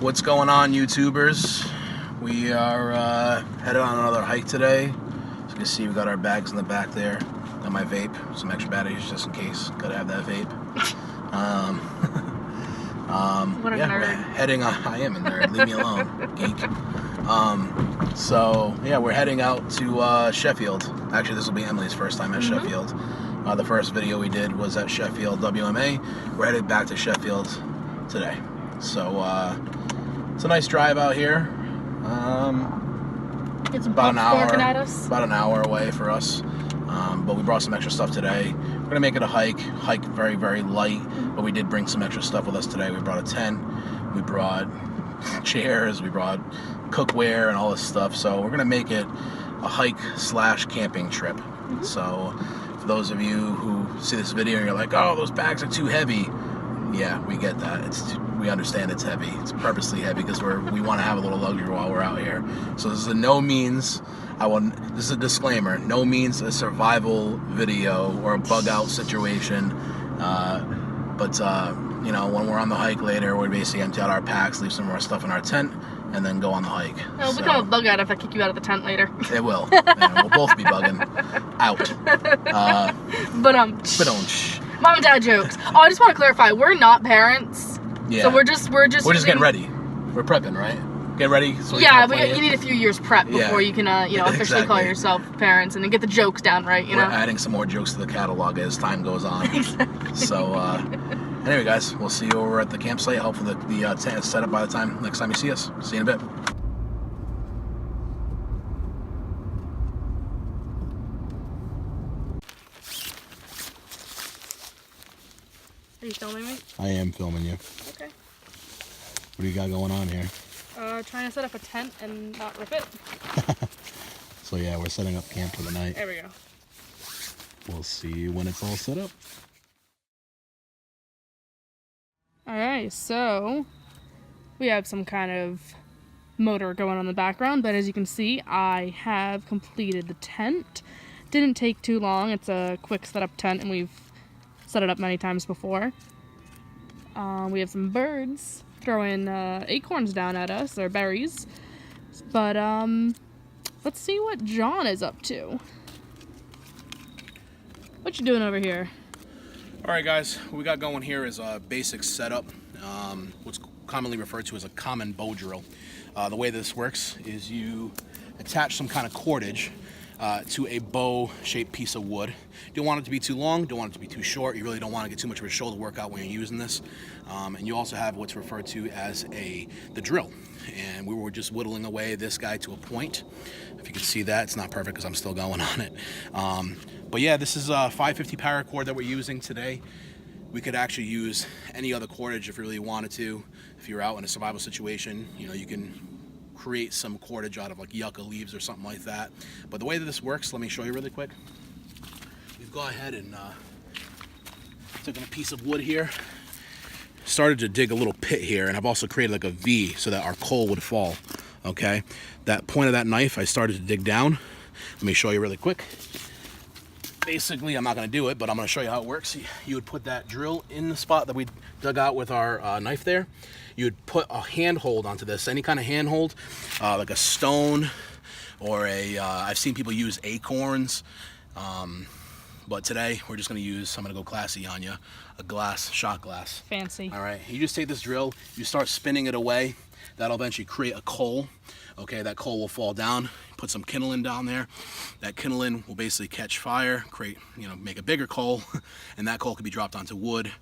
What's going on, YouTubers? We are headed on another hike today. As you can see, we got our bags in the back there. Got my vape, some extra batteries just in case. Gotta have that vape. What a yeah, nerd. we're heading on. I am a nerd. Leave me alone, geek. So yeah, we're heading out to Sheffield. Actually, this will be Emily's first time at Sheffield. The first video we did was at Sheffield WMA. We're headed back to Sheffield today. So it's a nice drive out here. Get some about an hour, at us. about an hour away for us. But we brought some extra stuff today. We're gonna make it a hike very, very light. But we did bring some extra stuff with us today. We brought a tent, we brought chairs, we brought cookware and all this stuff. So we're gonna make it a hike/camping trip. So for those of you who see this video and you're like, oh, those bags are too heavy. Yeah, we get that. We understand it's heavy. It's purposely heavy because we want to have a little luxury while we're out here. So this is a no means, this is a disclaimer, no means a survival video or a bug out situation. But you know, when we're on the hike later, we basically empty out our packs, leave some more stuff in our tent, and then go on the hike. It'll become a bug out if I kick you out of the tent later. It will. And we'll both be bugging out. Mom and dad jokes. Oh, I just want to clarify, we're not parents. Yeah. So we're just getting ready. We're prepping, right? Get ready. So you need a few years prep before you can officially exactly. call yourself parents and then get the jokes down right. We're adding some more jokes to the catalog as time goes on. Exactly. So anyway, guys, we'll see you over at the campsite. Hopefully the tent is set up by the next time you see us. See you in a bit. Are you filming me? I am filming you. Okay. What do you got going on here? Trying to set up a tent and not rip it. So yeah, we're setting up camp for the night. There we go. We'll see you when it's all set up. Alright, so we have some kind of motor going on in the background, but as you can see, I have completed the tent. Didn't take too long. It's a quick setup tent, and we've set it up many times before. We have some birds throwing acorns down at us, or berries. But let's see what John is up to. What you doing over here? Alright guys, what we got going here is a basic setup, what's commonly referred to as a common bow drill. The way this works is you attach some kind of cordage to a bow-shaped piece of wood. You don't want it to be too long, don't want it to be too short. You really don't want to get too much of a shoulder workout when you're using this. And you also have what's referred to as the drill. And we were just whittling away this guy to a point. If you can see that, it's not perfect because I'm still going on it. But yeah, this is a 550 paracord that we're using today. We could actually use any other cordage if you really wanted to. If you're out in a survival situation, you know, you can create some cordage out of like yucca leaves or something like that. But the way that this works, let me show you really quick. We've gone ahead and taken a piece of wood here, started to dig a little pit here, and I've also created like a V so that our coal would fall. Okay, that point of that knife, I started to dig down. Let me show you really quick. Basically, I'm not going to do it, but I'm going to show you how it works. You would put that drill in the spot that we dug out with our knife there. You would put a handhold onto this, any kind of handhold, like a stone or I've seen people use acorns, but today we're just going to use, I'm going to go classy on you, a shot glass. Fancy. All right, you just take this drill, you start spinning it away. That'll eventually create a coal. Okay, that coal will fall down. Put some kindling down there. That kindling will basically catch fire, make a bigger coal, and that coal can be dropped onto wood,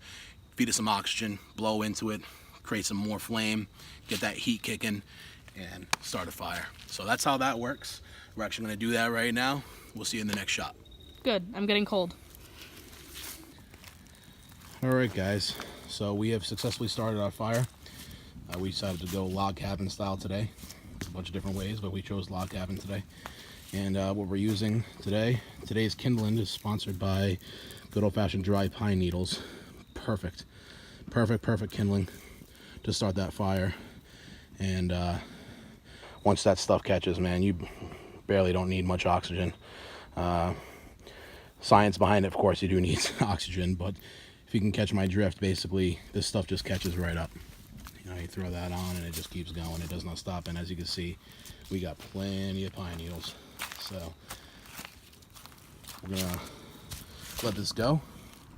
feed it some oxygen, blow into it, create some more flame, get that heat kicking, and start a fire. So that's how that works. We're actually going to do that right now. We'll see you in the next shot. Good. I'm getting cold. All right, guys. So we have successfully started our fire. We decided to go log cabin style today. A bunch of different ways, but we chose log cabin today. And what we're using today's kindling is sponsored by good old-fashioned dry pine needles. Perfect kindling to start that fire. And once that stuff catches, man, you barely don't need much oxygen. Science behind it, of course, you do need oxygen, but if you can catch my drift, basically this stuff just catches right up. You know, You throw that on and it just keeps going. It does not stop. And as you can see, we got plenty of pine needles. So we're gonna let this go.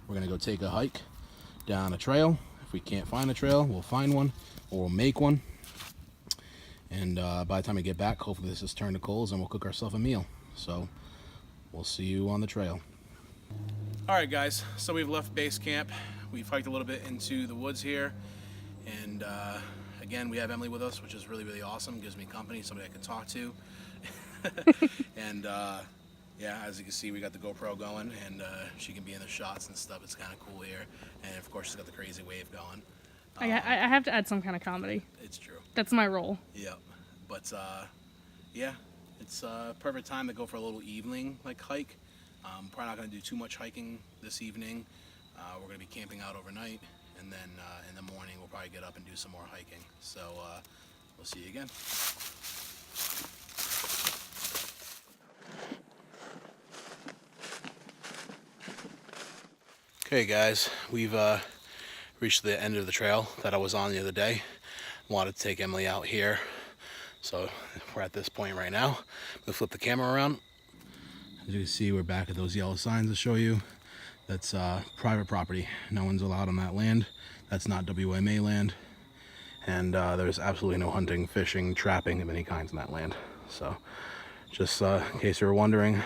We're gonna go take a hike down a trail. If we can't find a trail, we'll find one or we'll make one. And by the time we get back, hopefully this has turned to coals and we'll cook ourselves a meal. So we'll see you on the trail. All right, guys, so we've left base camp. We've hiked a little bit into the woods here. And again, we have Emily with us, which is really, really awesome. Gives me company, somebody I can talk to. And yeah, as you can see, we got the GoPro going, and she can be in the shots and stuff. It's kind of cool here. And of course, she's got the crazy wave going. I have to add some kind of comedy. It's true. That's my role. Yep. But yeah, it's a perfect time to go for a little evening hike. Probably not going to do too much hiking this evening. We're going to be camping out overnight, and then in the morning we'll probably get up and do some more hiking. So we'll see you again. Okay, guys, we've reached the end of the trail that I was on the other day. Wanted to take Emily out here, so we're at this point right now. We'll flip the camera around. As you can see, we're back at those yellow signs to show you. That's private property. No one's allowed on that land. That's not WMA land. And there's absolutely no hunting, fishing, trapping of any kinds in that land. So just in case you were wondering,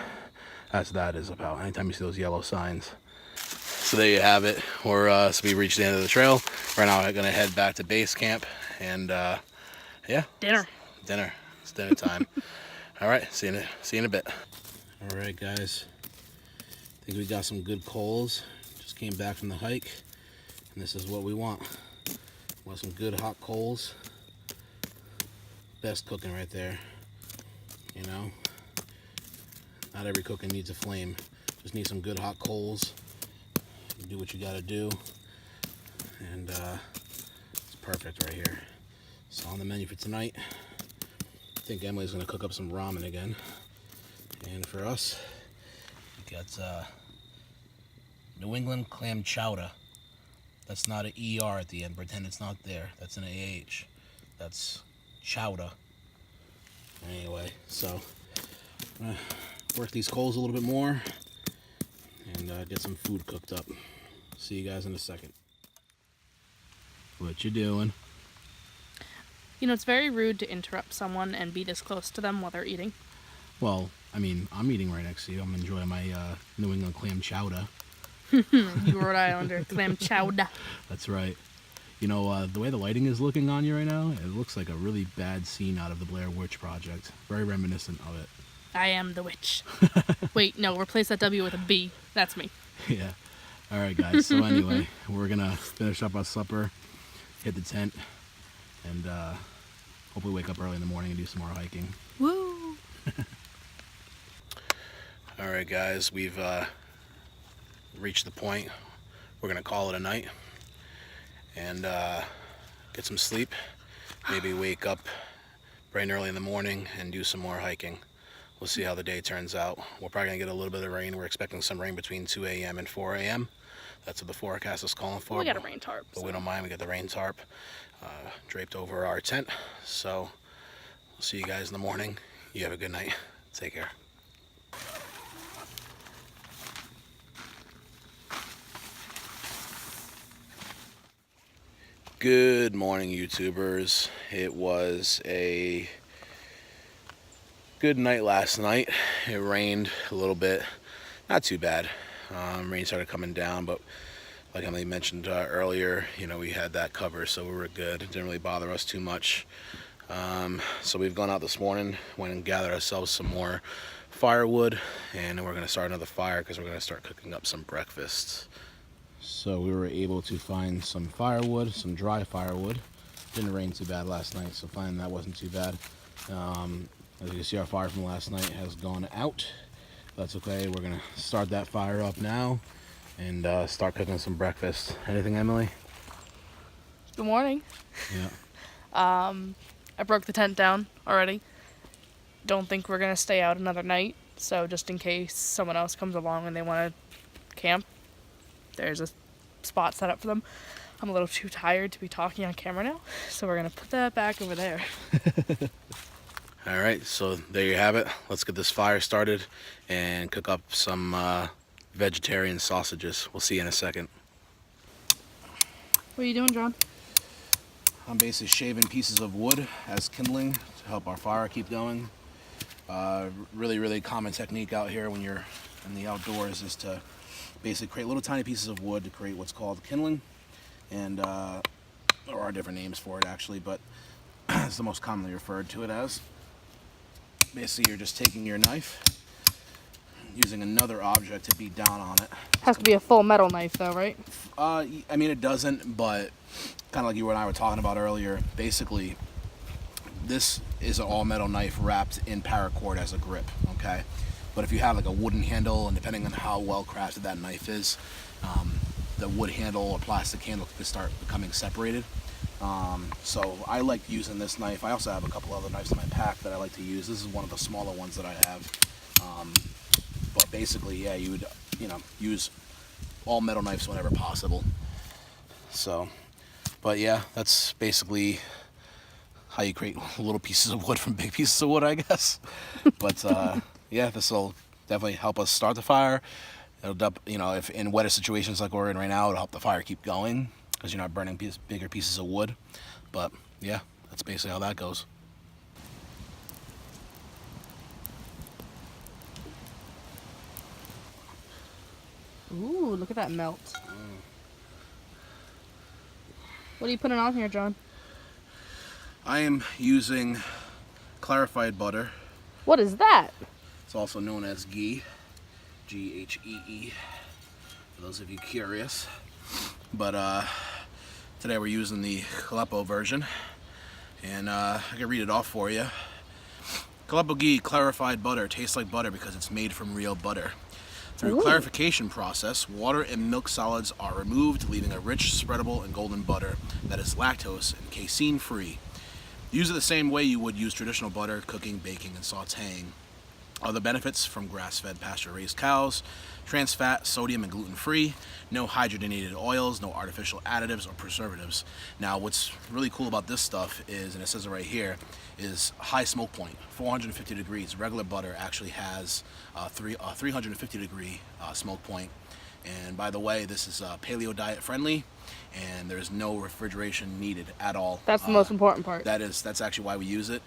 that's what that is about. Anytime you see those yellow signs. So there you have it. So we reached the end of the trail. Right now we're gonna head back to base camp and yeah. Dinner. It's dinner time. All right, see you in a bit. All right, guys. I think we got some good coals. Just came back from the hike, and this is what we want. We want some good hot coals. Best cooking right there. You know, not every cooking needs a flame. Just need some good hot coals. You do what you gotta do, and it's perfect right here. So on the menu for tonight, I think Emily's gonna cook up some ramen again. And for us, we got New England clam chowder. That's not an ER at the end. Pretend it's not there. That's an AH. That's chowder. Anyway, so I'm gonna work these coals a little bit more and get some food cooked up. See you guys in a second. What you doing? You know, it's very rude to interrupt someone and be this close to them while they're eating. Well, I mean, I'm eating right next to you. I'm enjoying my New England clam chowder. You Rhode Islander, clam chowder. That's right. You know, the way the lighting is looking on you right now, it looks like a really bad scene out of the Blair Witch Project. Very reminiscent of it. I am the witch. Wait, no, replace that W with a B. That's me. Yeah. All right, guys. So anyway, we're going to finish up our supper, hit the tent, and hopefully wake up early in the morning and do some more hiking. Woo! All right, guys. We've reached the point. We're going to call it a night and get some sleep. Maybe wake up bright and early in the morning and do some more hiking. We'll see how the day turns out. We're probably going to get a little bit of rain. We're expecting some rain between 2 a.m. and 4 a.m. That's what the forecast is calling for. We got a rain tarp. But we don't mind. We got the rain tarp draped over our tent. So we'll see you guys in the morning. You have a good night. Take care. Good morning, YouTubers. It was a good night last night. It rained a little bit, not too bad. Rain started coming down, but like Emily mentioned earlier, you know, we had that cover, so we were good. It didn't really bother us too much. So we've gone out this morning, went and gathered ourselves some more firewood, and we're gonna start another fire because we're gonna start cooking up some breakfast. So we were able to find some firewood, some dry firewood. Didn't rain too bad last night, so finding that wasn't too bad. As you can see, our fire from last night has gone out. That's okay. We're gonna start that fire up now and start cooking some breakfast. Anything, Emily? Good morning. Yeah. I broke the tent down already. Don't think we're gonna stay out another night, so just in case someone else comes along and they want to camp, there's a spot set up for them. I'm a little too tired to be talking on camera now, so we're gonna put that back over there. All right, so there you have it. Let's get this fire started and cook up some vegetarian sausages. We'll see you in a second. What are you doing, John? I'm basically shaving pieces of wood as kindling to help our fire keep going. Really common technique out here when you're in the outdoors is to basically create little tiny pieces of wood to create what's called kindling. And there are different names for it actually, but it's the most commonly referred to it as. Basically, you're just taking your knife, using another object to beat down on it. Has to be a full metal knife though, right? I mean, it doesn't, but kind of like you and I were talking about earlier, basically, this is an all-metal knife wrapped in paracord as a grip, okay? But if you have like a wooden handle, and depending on how well crafted that knife is, the wood handle or plastic handle could start becoming separated. So I like using this knife. I also have a couple other knives in my pack that I like to use. This is one of the smaller ones that I have. But basically, yeah, you would, use all metal knives whenever possible. So, but yeah, that's basically how you create little pieces of wood from big pieces of wood, I guess. But yeah, this will definitely help us start the fire. It'll, if in wetter situations like we're in right now, it'll help the fire keep going because you're not burning bigger pieces of wood. But yeah, that's basically how that goes. Ooh, look at that melt. What are you putting on here, John? I am using clarified butter. What is that? It's also known as ghee, G-H-E-E, for those of you curious. But today we're using the Aleppo version, and I can read it off for you. Aleppo ghee, clarified butter, tastes like butter because it's made from real butter. Through clarification process, water and milk solids are removed, leaving a rich, spreadable, and golden butter that is lactose and casein-free. Use it the same way you would use traditional butter, cooking, baking, and sautéing. Other benefits from grass-fed, pasture-raised cows: trans fat, sodium, and gluten-free. No hydrogenated oils, no artificial additives or preservatives. Now, what's really cool about this stuff is, and it says it right here, is high smoke point, 450 degrees. Regular butter actually has a 350 degree smoke point. And by the way, this is paleo diet friendly, and there's no refrigeration needed at all. That's the most important part. That's actually why we use it.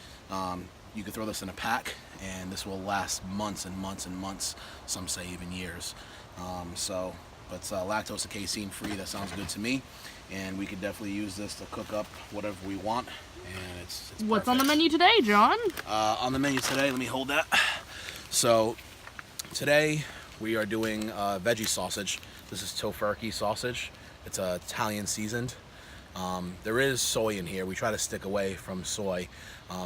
You can throw this in a pack, and this will last months and months and months. Some say even years. But lactose and casein free. That sounds good to me, and we could definitely use this to cook up whatever we want. And it's What's perfect. on the menu today, John? On the menu today, let me hold that. So today we are doing veggie sausage. This is tofurkey sausage. It's Italian seasoned. There is soy in here. We try to stick away from soy.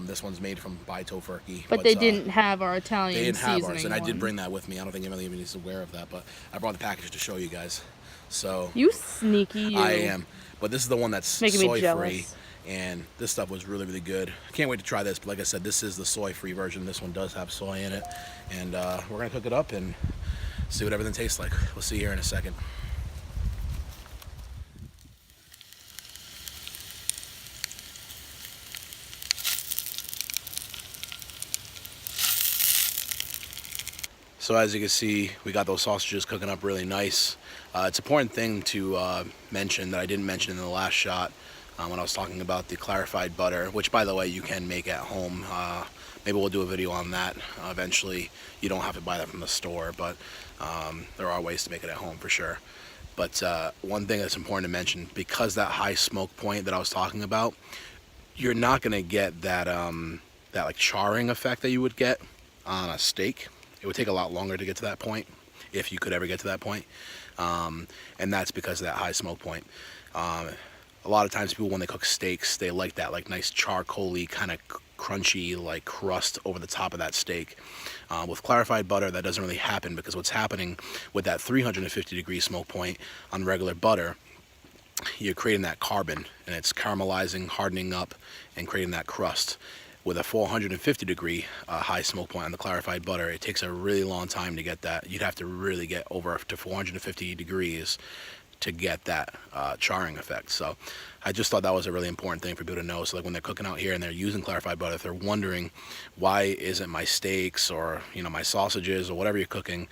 This one's made by tofurkey. But they didn't have our Italian They didn't have seasoning ours, and I did one. bring that with me. I don't think anybody even is aware of that, but I brought the package to show you guys. So You sneaky you. I am. But this is the one that's Making me soy-free, jealous. and this stuff was really good. I can't wait to try this, but like I said, this is the soy-free version. This one does have soy in it, and we're going to cook it up and see what everything tastes like. We'll see you here in a second. So as you can see, we got those sausages cooking up really nice. It's an important thing to mention that I didn't mention in the last shot when I was talking about the clarified butter, which by the way you can make at home. Maybe we'll do a video on that eventually. You don't have to buy that from the store, but there are ways to make it at home for sure. But one thing that's important to mention, because that high smoke point that I was talking about, you're not going to get that that like charring effect that you would get on a steak. It would take a lot longer to get to that point, if you could ever get to that point. And that's because of that high smoke point. A lot of times people, when they cook steaks, they like that like nice charcoaly kind of crunchy like crust over the top of that steak. With clarified butter, that doesn't really happen, because what's happening with that 350 degree smoke point on regular butter, you're creating that carbon, and it's caramelizing, hardening up, and creating that crust. With a 450 degree high smoke point on the clarified butter, it takes a really long time to get that. You'd have to really get over to 450 degrees to get that charring effect. So I just thought that was a really important thing for people to know. So like when they're cooking out here and they're using clarified butter, if they're wondering why isn't my steaks or, you know, my sausages or whatever you're cooking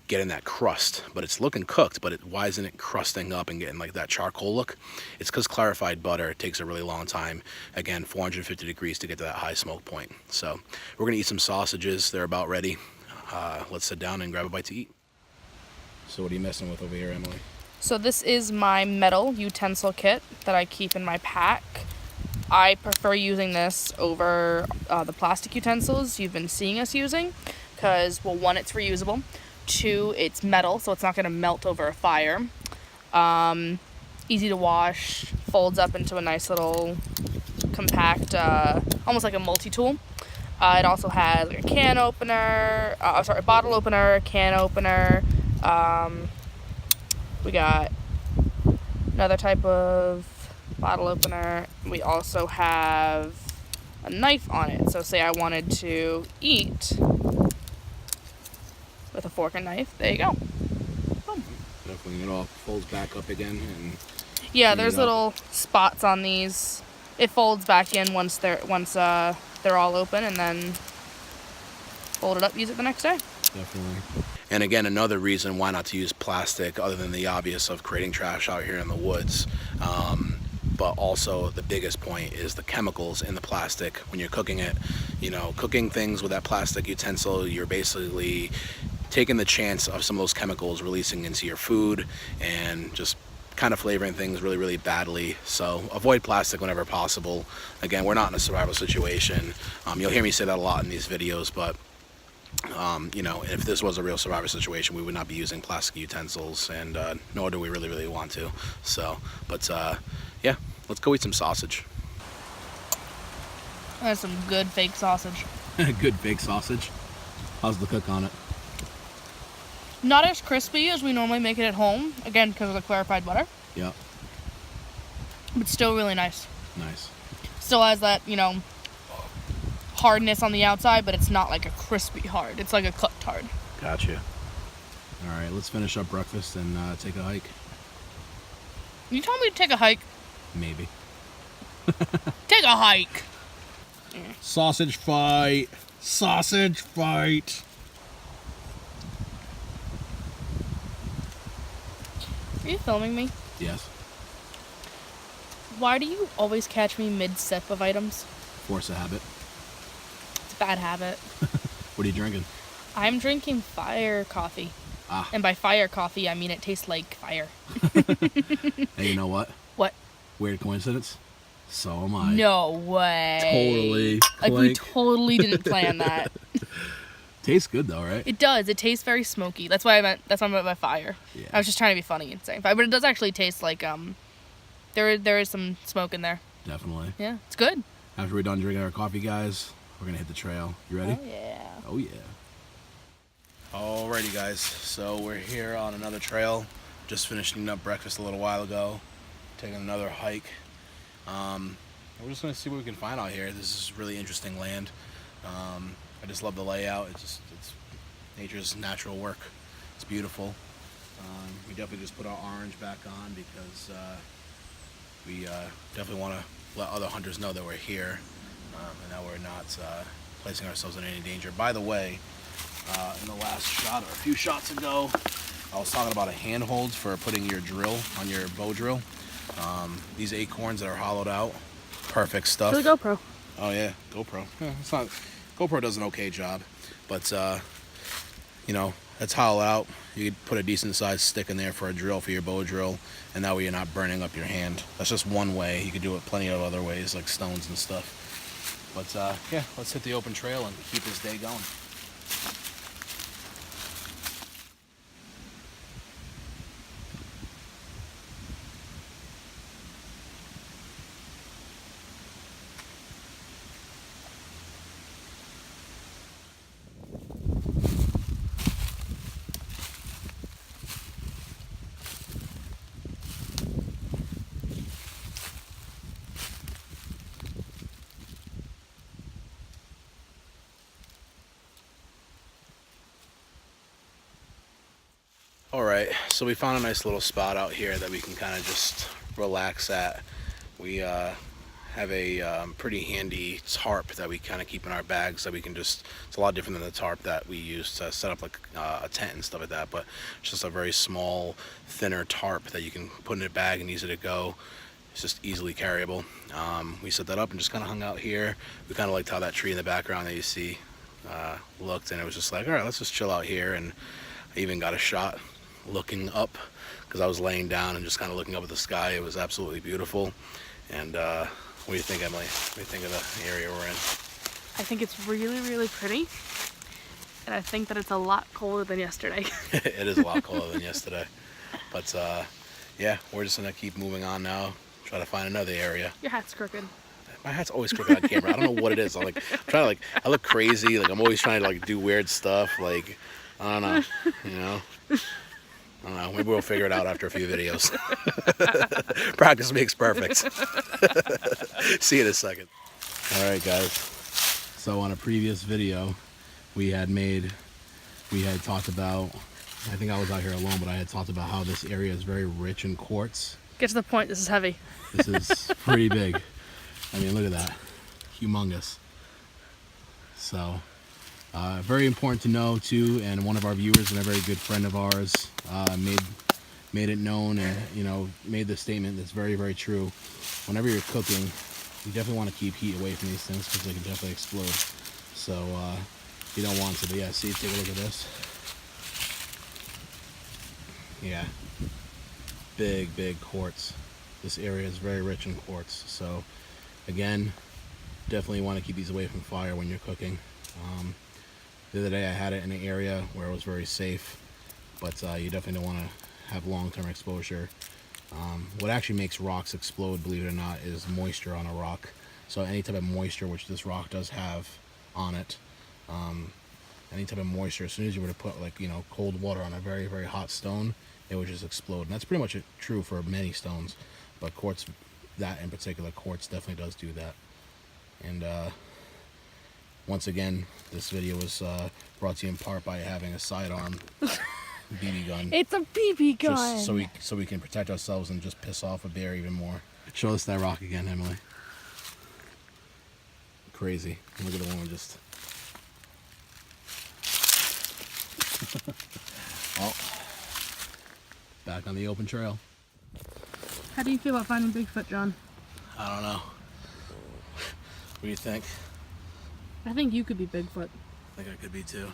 getting that crust, but it's looking cooked, but why isn't it crusting up and getting like that charcoal look? It's because clarified butter takes a really long time, again 450 degrees to get to that high smoke point. So we're gonna eat some sausages. They're about ready. Let's sit down and grab a bite to eat. So what are you messing with over here, Emily? So this is my metal utensil kit that I keep in my pack. I prefer using this over the plastic utensils you've been seeing us using because, well, one, it's reusable. Two, it's metal, so it's not going to melt over a fire. Easy to wash, folds up into a nice little compact, almost like a multi-tool. It also has like a can opener, bottle opener, can opener. We got another type of bottle opener. We also have a knife on it. So say I wanted to eat with a fork and knife, there you go. Boom. Definitely, it all folds back up again. And yeah, there's little spots on these. It folds back in once they're all open, and then fold it up, use it the next day. Definitely. And again, another reason why not to use plastic, other than the obvious of creating trash out here in the woods, but also the biggest point is the chemicals in the plastic. When you're cooking it, you know, cooking things with that plastic utensil, you're basically taking the chance of some of those chemicals releasing into your food and just kind of flavoring things really, really badly. So avoid plastic whenever possible. Again, we're not in a survival situation. You'll hear me say that a lot in these videos, but you know, if this was a real survivor situation, we would not be using plastic utensils, and nor do we really, really want to. So, but yeah, let's go eat some sausage. That's some good fake sausage. Good fake sausage. How's the cook on it? Not as crispy as we normally make it at home, again, because of the clarified butter. Yeah. But still really nice. Nice. Still has that, you know, hardness on the outside, but it's not like a crispy hard. It's like a cooked hard. Gotcha. All right, let's finish up breakfast and take a hike. You told me to take a hike. Maybe. Take a hike. Sausage fight. Sausage fight. Are you filming me? Yes. Why do you always catch me mid-sip of items? Force a habit. It's a bad habit. What are you drinking? I'm drinking fire coffee. Ah. And by fire coffee, I mean it tastes like fire. Hey, you know what? What? Weird coincidence. So am I. No way. Totally. Like, we totally didn't plan that. Tastes good though, right? It does. It tastes very smoky. That's why I meant by fire. Yeah. I was just trying to be funny and saying fire, but it does actually taste like there is some smoke in there. Definitely. Yeah, it's good. After we're done drinking our coffee, guys, we're gonna hit the trail. You ready? Oh yeah. Oh yeah. Alrighty, guys. So we're here on another trail. Just finishing up breakfast a little while ago. Taking another hike. We're just gonna see what we can find out here. This is really interesting land. I just love the layout. It's nature's natural work. It's beautiful. We definitely just put our orange back on because we definitely want to let other hunters know that we're here and that we're not placing ourselves in any danger. By the way, in the last shot, or a few shots ago, I was talking about a handhold for putting your drill on your bow drill. These acorns that are hollowed out, perfect stuff. To the GoPro. Oh yeah, GoPro. Yeah, it's not. GoPro does an okay job, but you know, that's hollowed out. You could put a decent sized stick in there for a drill for your bow drill, and that way you're not burning up your hand. That's just one way. You could do it plenty of other ways, like stones and stuff. But yeah, let's hit the open trail and keep this day going. All right, so we found a nice little spot out here that we can kind of just relax at. We have a pretty handy tarp that we kind of keep in our bags that we can just, it's a lot different than the tarp that we use to set up like a tent and stuff like that, but it's just a very small, thinner tarp that you can put in a bag and easy to go. It's just easily carryable. We set that up and just kind of hung out here. We kind of liked how that tree in the background that you see looked, and it was just like, all right, let's just chill out here. And I even got a shot looking up because I was laying down and just kind of looking up at the sky. It was absolutely beautiful. And what do you think, Emily? What do you think of the area we're in? I think it's really, really pretty. And I think that it's a lot colder than yesterday. It is a lot colder than yesterday. But yeah, we're just gonna keep moving on now. Try to find another area. Your hat's crooked. My hat's always crooked on camera. I don't know what it is. I'm trying to I look crazy. Like I'm always trying to do weird stuff. Like, I don't know, you know. I don't know. Maybe we'll figure it out after a few videos. Practice makes perfect. See you in a second. All right, guys. So on a previous video, we had talked about, I think I was out here alone, but I had talked about how this area is very rich in quartz. Get to the point, this is heavy. This is pretty big. I mean, look at that. Humongous. So, very important to know too, and one of our viewers and a very good friend of ours made it known, and made the statement that's very, very true. Whenever you're cooking, you definitely want to keep heat away from these things because they can definitely explode. So you don't want to. But yeah, see, take a look at this. Yeah, big quartz. This area is very rich in quartz. So again, definitely want to keep these away from fire when you're cooking. The other day I had it in an area where it was very safe, but you definitely don't want to have long-term exposure. What actually makes rocks explode, believe it or not, is moisture on a rock. So any type of moisture, which this rock does have on it, any type of moisture, as soon as you were to put cold water on a very, very hot stone, it would just explode. And that's pretty much true for many stones, but quartz, that in particular, quartz definitely does do that. And once again, this video was brought to you in part by having a sidearm BB gun. It's a BB gun! Just so we can protect ourselves and just piss off a bear even more. Show us that rock again, Emily. Crazy. Look at the woman just... Oh. Back on the open trail. How do you feel about finding Bigfoot, John? I don't know. What do you think? I think you could be Bigfoot. I think I could be too.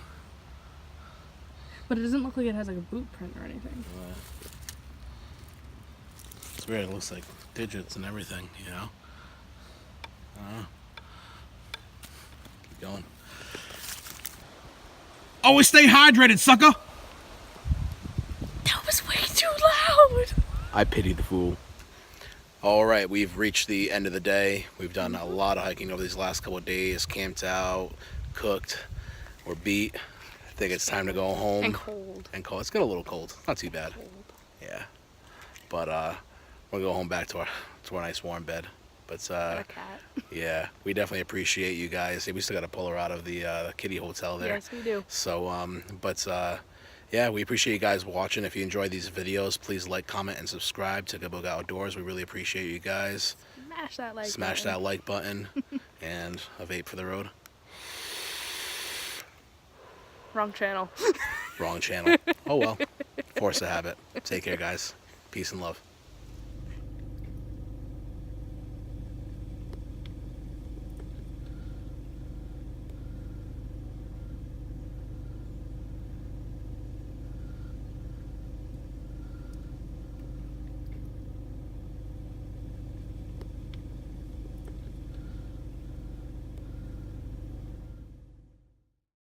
But it doesn't look like it has a boot print or anything. It's weird. It looks like digits and everything, I don't know. Keep going. Always stay hydrated, sucker! That was way too loud! I pity the fool. All right, we've reached the end of the day. We've done a lot of hiking over these last couple of days, camped out, cooked, we're beat. I think it's time to go home. And cold. And cold. It's getting a little cold. Not too bad. Cold. Yeah. But we'll go home back to our nice warm bed. But a cat. yeah, we definitely appreciate you guys. We still got to pull her out of the kiddie hotel there. Yes, we do. So yeah, we appreciate you guys watching. If you enjoy these videos, please like, comment, and subscribe to GABOOGAH Outdoors. We really appreciate you guys. Smash that like Smash button. that like button. And a vape for the road. Wrong channel. Wrong channel. Oh well. Force of habit. Take care, guys. Peace and love.